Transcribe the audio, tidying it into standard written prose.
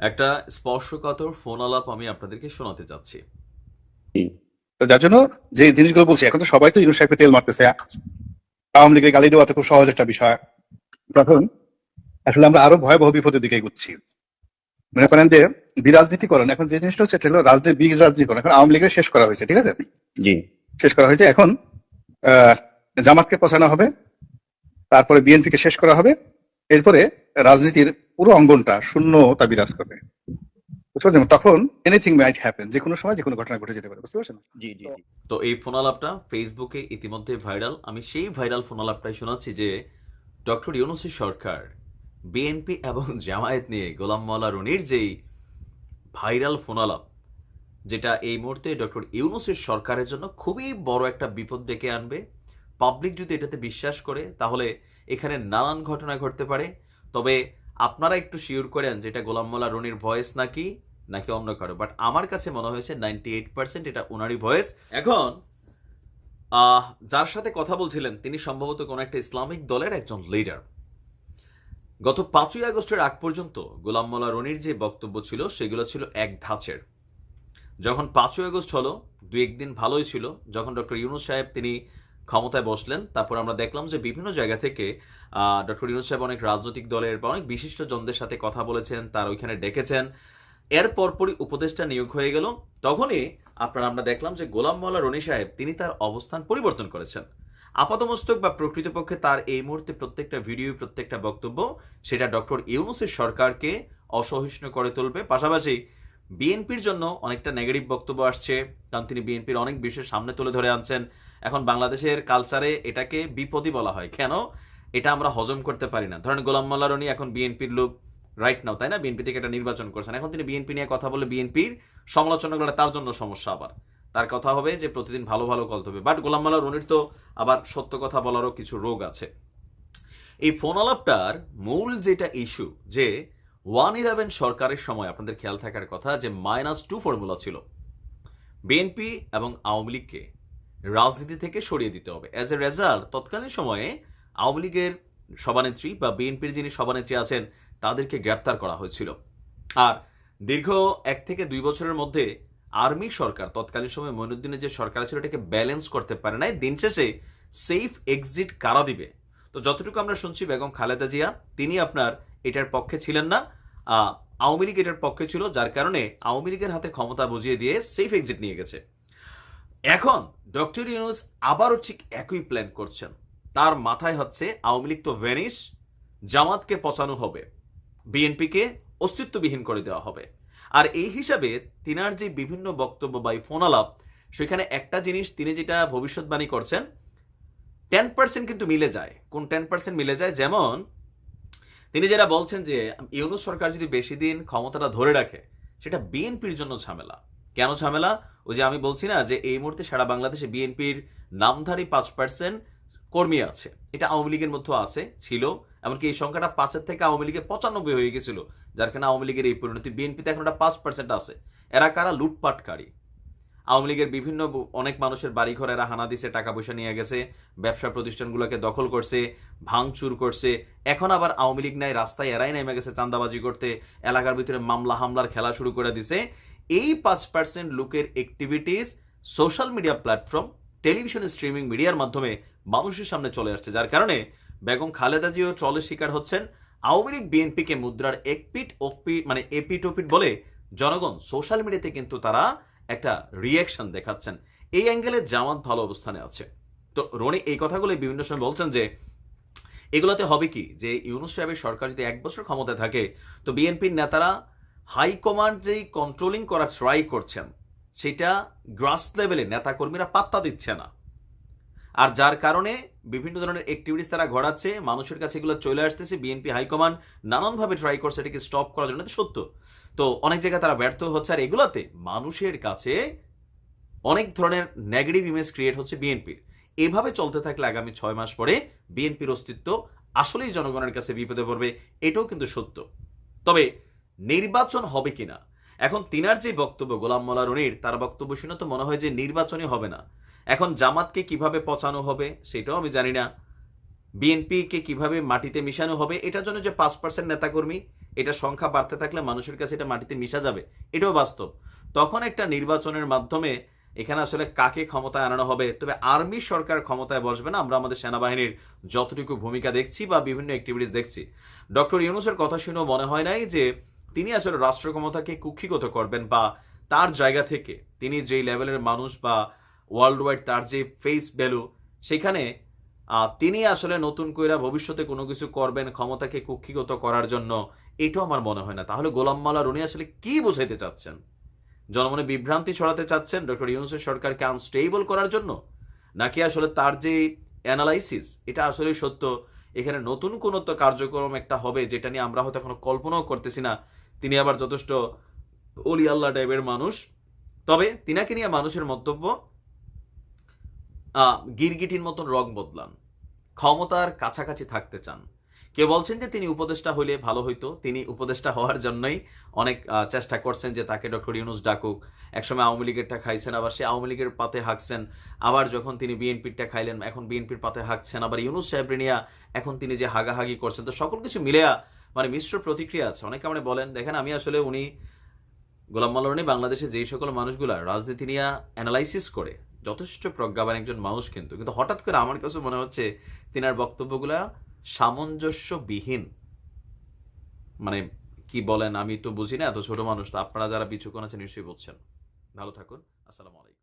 একটা স্পর্শকাতর ফোন আলাপ আমি আপনাদেরকে শোনাতে চাচ্ছি। তো যার জন্য যে জিনিসগুলো বলছি, এখন তো সবাই তো ইউনূস সাহেবকে তেল মারতেছে। আওয়ামী লীগের গালি দেওয়া তো খুব সহজ একটা বিষয়। তখন আসলে আমরা আরো ভয়াবহ বিপদের দিকে এগুচ্ছি। মনে করেন যে বিরাজনীতিকরণ, এখন যে জিনিসটা হচ্ছে সেটা হলো রাজনীতির বিরাজনীতিকরণ। এখন আওয়ামী লীগের শেষ করা হয়েছে, ঠিক আছে, জি শেষ করা হয়েছে। এখন আহ জামাতকে পচানো হবে, তারপরে বিএনপিকে শেষ করা হবে, এরপরে রাজনীতির পুরো অঙ্গনটা শূন্যতা বিরাজ করবে, বুঝতে পারছেন? তখন এনিথিং মাইট হ্যাপেন, যে কোনো সময় যে কোনো ঘটনা ঘটে যেতে পারে, বুঝতে পারছেন? জি জি জি তো এই ফোন আলাপটা ফেসবুকে ইতিমধ্যে ভাইরাল। আমি সেই ভাইরাল ফোন আলাপটাই শোনাচ্ছি যে ডক্টর ইউনূসের সরকার বিএনপি এবং জামায়াত নিয়ে গোলাম মাওলা রনির যেই ভাইরাল ফোন আলাপ, যেটা এই মুহূর্তে ডক্টর ইউনূসের সরকারের জন্য খুবই বড় একটা বিপদ ডেকে আনবে। পাবলিক যদি এটাতে বিশ্বাস করে তাহলে এখানে নানান ঘটনা ঘটতে পারে। তবে আপনারা একটু শিওর করেন যে এটা গোলাম মোল্লা রনির ভয়েস নাকি নাকি অন্য কারো, বাট আমার কাছে মনে হয়েছে 98% এটা ওনারই ভয়েস। এখন যার সাথে কথা বলছিলেন তিনি সম্ভবত কোনো একটা ইসলামিক দলের একজন লিডার। গত 5ই আগস্টের আগ পর্যন্ত গোলাম মোল্লা রনির যে বক্তব্য ছিল সেগুলো ছিল এক ধাঁচের। যখন 5ই আগস্ট হলো, দু একদিন ভালোই ছিল। যখন ডক্টর ইউনূস সাহেব তিনি ক্ষমতায় বসলেন, তারপর আমরা দেখলাম যে বিভিন্ন জায়গা থেকে ডক্টর ইউনূস সাহেব অনেক রাজনৈতিক দলের বা অনেক বিশিষ্ট জনদের সাথে কথা বলেছেন, তার ওইখানে ডেকেছেন। এর পরপরই উপদেষ্টা নিয়োগ হয়ে গেল। তখনই আমরা দেখলাম যে গোলাম মোল্লা রনি সাহেব তিনি তার অবস্থান পরিবর্তন করেছেন। আপাতমস্তক বা প্রকৃতপক্ষে তার এই মুহূর্তে প্রত্যেকটা ভিডিও, প্রত্যেকটা বক্তব্য সেটা ডক্টর ইউনূসের সরকারকে অসহিষ্ণু করে তুলবে। পাশাপাশি বিএনপির জন্য অনেকটা নেগেটিভ বক্তব্য আসছে, কারণ তিনি বিএনপির অনেক বিষয় সামনে তুলে ধরে আনছেন। এখন বাংলাদেশের কালচারে এটাকে বিপদই বলা হয়। কেন? এটা আমরা হজম করতে পারি না। ধরেন গোলাম মোল্লা রনি এখন বিএনপির লোক রাইট নাও, তাই না? বিএনপি থেকে একটা নির্বাচন করছেন, এখন তিনি বিএনপি নিয়ে কথা বলে বিএনপির সমালোচনা করে, তার জন্য সমস্যা। আবার তার কথা হবে যে প্রতিদিন ভালো ভালো কথা হবে, বাট গোলাম মোল্লা রনির তো আবার সত্য কথা বলারও কিছু রোগ আছে। এই ফোন আলাপটার মূল যেটা ইস্যু, যে 111 সরকারের সময় আপনাদের খেয়াল থাকার কথা যে -2 ফর্মুলা ছিল, বিএনপি এবং আওয়ামী লীগকে রাজনীতি থেকে সরিয়ে দিতে হবে। অ্যাজ এ রেজাল্ট তৎকালীন সময়ে আওয়ামী লীগের সভানেত্রী বা বিএনপির যিনি সভানেত্রী আছেন তাদেরকে গ্রেপ্তার করা হয়েছিল। আর দীর্ঘ 1 থেকে 2 বছরের মধ্যে আর্মি সরকার, তৎকালীন সময় মঈনুদ্দিনের যে সরকার ছিল, এটাকে ব্যালেন্স করতে পারে নাই। দিন শেষে সেফ এক্সিট কারা দিবে? তো যতটুকু আমরা শুনছি বেগম খালেদা জিয়া তিনি আপনার এটার পক্ষে ছিলেন না, আওয়ামী লীগ এটার পক্ষে ছিল, যার কারণে আওয়ামী লীগের হাতে ক্ষমতা বুঝিয়ে দিয়ে সেফ এক্সিট নিয়ে গেছে। এখন ডক্টর ইউনূস আবারও ঠিক একই প্ল্যান করছেন। তার মাথায় হচ্ছে আওয়ামী লীগ তো ভ্যানিশ, জামাতকে পচানো হবে, বিএনপিকে অস্তিত্ববিহীন করে দেওয়া হবে। আর এই হিসাবে তিনার যে বিভিন্ন বক্তব্য বা ফোন আলাপ, সেখানে একটা জিনিস তিনি যেটা ভবিষ্যৎবাণী করছেন 10% কিন্তু মিলে যায়। কোন 10% মিলে যায়? যেমন তিনি যেটা বলছেন যে ইউনূস সরকার যদি বেশি দিন ক্ষমতাটা ধরে রাখে সেটা বিএনপির জন্য ঝামেলা। কেন ঝামেলা? ওই যে আমি বলছি না যে এই মুহূর্তে সারা বাংলাদেশে বিএনপির নামধারী 5% কর্মী আছে, এটা আওয়ামী লীগের মধ্যে আছে, ছিল। এমনকি এই সংখ্যাটা 5-এর থেকে আওয়ামী লীগের 95 হয়ে গেছিল, যার কারণে আওয়ামী লীগের এই পরিণতি। বিএনপিতে এখন একটা 5% আছে। এরা কারা? লুটপাটকারী। আওয়ামী লীগের বিভিন্ন অনেক মানুষের বাড়িঘর এরা হানা দিছে, টাকা পয়সা নিয়ে গেছে, ব্যবসা প্রতিষ্ঠানগুলোকে দখল করছে, ভাঙচুর করছে। এখন আবার আওয়ামী লীগ নাই, রাস্তায় এরাই নেমে গেছে চাঁদাবাজি করতে, এলাকার ভিতরে মামলা হামলার খেলা শুরু করে দিছে। এই 5% লোকের activities social media platform, television, streaming মিডিয়ার মাধ্যমে মানুষের সামনে চলে আসছে, যার কারণে বেগম খালেদা জিও ট্রলের শিকার হচ্ছেন। আওয়ামী লীগ বিএনপিকে মুদ্রার একপিট ওপিট মানে এপিট ওপিট বলে জনগণ সোশ্যাল মিডিয়াতে কিন্তু তারা একটা রিয়াকশন দেখাচ্ছেন। এই অ্যাঙ্গেলে জামাত ভালো অবস্থানে আছে। তো রনি এই কথাগুলো বিভিন্ন সময় বলছেন যে এগুলোতে হবে কি, যে ইউনূস সাহেবের সরকার যদি 1 বছর ক্ষমতায় থাকে তো বিএনপির নেতারা হাইকমান্ড যেই কন্ট্রোলিং করার ট্রাই করছেন সেটা গ্রাস লেভেলে নেতাকর্মীরা পাত্তা দিচ্ছে না। আর যার কারণে বিভিন্ন ধরনের অ্যাক্টিভিটিস তারা ঘটাচ্ছে, মানুষের কাছে এগুলো চলে আসতেছে। বিএনপি হাইকমান্ড নানানভাবে ট্রাই করছে এটাকে স্টপ করার জন্য, এটা সত্য। তো অনেক জায়গায় তারা ব্যর্থ হচ্ছে, আর এগুলোতে মানুষের কাছে অনেক ধরনের নেগেটিভ ইমেজ ক্রিয়েট হচ্ছে বিএনপির। এভাবে চলতে থাকলে আগামী 6 মাস পরে বিএনপির অস্তিত্ব আসলেই জনগণের কাছে বিপদে পড়বে, এটাও কিন্তু সত্য। তবে নির্বাচন হবে কিনা, এখন তিনার যে বক্তব্য গোলাম মোল্লা রনির, তার বক্তব্য শুনে তো মনে হয় যে নির্বাচনই হবে না। এখন জামাতকে কিভাবে পচানো হবে সেটাও আমি জানি না, বিএনপিকে কিভাবে মাটিতে মিশানো হবে, এটার জন্য যে 5% নেতাকর্মী এটা সংখ্যা বাড়তে থাকলে মানুষের কাছে এটা মাটিতে মিশা যাবে, এটাও বাস্তব। তখন একটা নির্বাচনের মাধ্যমে এখানে আসলে কাকে ক্ষমতায় আনানো হবে, তবে আর্মি সরকার ক্ষমতায় বসবে না, আমরা আমাদের সেনাবাহিনীর যতটুকু ভূমিকা দেখছি বা বিভিন্ন অ্যাক্টিভিটিস দেখছি। ডক্টর ইউনূসের কথা শুনেও মনে হয় নাই যে তিনি আসলে রাষ্ট্র ক্ষমতাকে কুক্ষিগত করবেন, বা তার জায়গা থেকে তিনি যেই লেভেলের মানুষ বা ওয়ার্ল্ড ওয়াইড তার যে ফেস ভ্যালু, সেখানে তিনি আসলে নতুন কইরা ভবিষ্যতে কোনো কিছু করবেন ক্ষমতাকে কুক্ষিগত করার জন্য, এটাও আমার মনে হয় না। তাহলে গোলাম মাওলা রনি আসলে কি বোঝাইতে চাচ্ছেন? জনমনে বিভ্রান্তি ছড়াতে চাচ্ছেন ডক্টর ইউনূসের সরকারকে আনস্টেবল করার জন্য, নাকি আসলে তার যে অ্যানালাইসিস এটা আসলে সত্য, এখানে নতুন কোনো তো কার্যক্রম একটা হবে যেটা নিয়ে আমরা হয়তো এখনো কল্পনাও করতেছি না। তিনি আবার যথেষ্ট অলি আল্লাহ টাইপের মানুষ, তবে তিনাকে নিয়ে মানুষের মন্তব্য গিরগিটির মতন রং বদলান, ক্ষমতার কাছাকাছি থাকতে চান। কেউ বলছেন যে তিনি উপদেষ্টা হইলে ভালো হইতো, তিনি উপদেষ্টা হওয়ার জন্যই অনেক চেষ্টা করছেন যে তাকে ডক্টর ইউনূস ডাকুক। একসময় আওয়ামী লীগেরটা খাইছেন, আবার সে আওয়ামী লীগের পাতে হাঁকছেন, আবার যখন তিনি বিএনপিরটা খাইলেন এখন বিএনপির পাতে হাঁকছেন, আবার ইউনূস সাহেবরে নিয়া এখন তিনি যে হাগাহাগি করছেন। তো সকল কিছু মিলেয়া মানে মিশ্র প্রতিক্রিয়া আছে। অনেকে মানে বলেন, দেখেন আমি আসলে উনি গোলাম মাওলা রনি বাংলাদেশে যেই সকল মানুষগুলা রাজনীতি নিয়ে অ্যানালাইসিস করে যথেষ্ট প্রজ্ঞাবান একজন মানুষ, কিন্তু কিন্তু হঠাৎ করে আমার কাছে মনে হচ্ছে তিনার বক্তব্যগুলা সামঞ্জস্যবিহীন। মানে কি বলেন আমি তো বুঝি না, এত ছোট মানুষ, তো আপনারা যারা বিচক্ষণ আছেন নিশ্চয়ই বুঝছেন। ভালো থাকুন, আসসালামু আলাইকুম।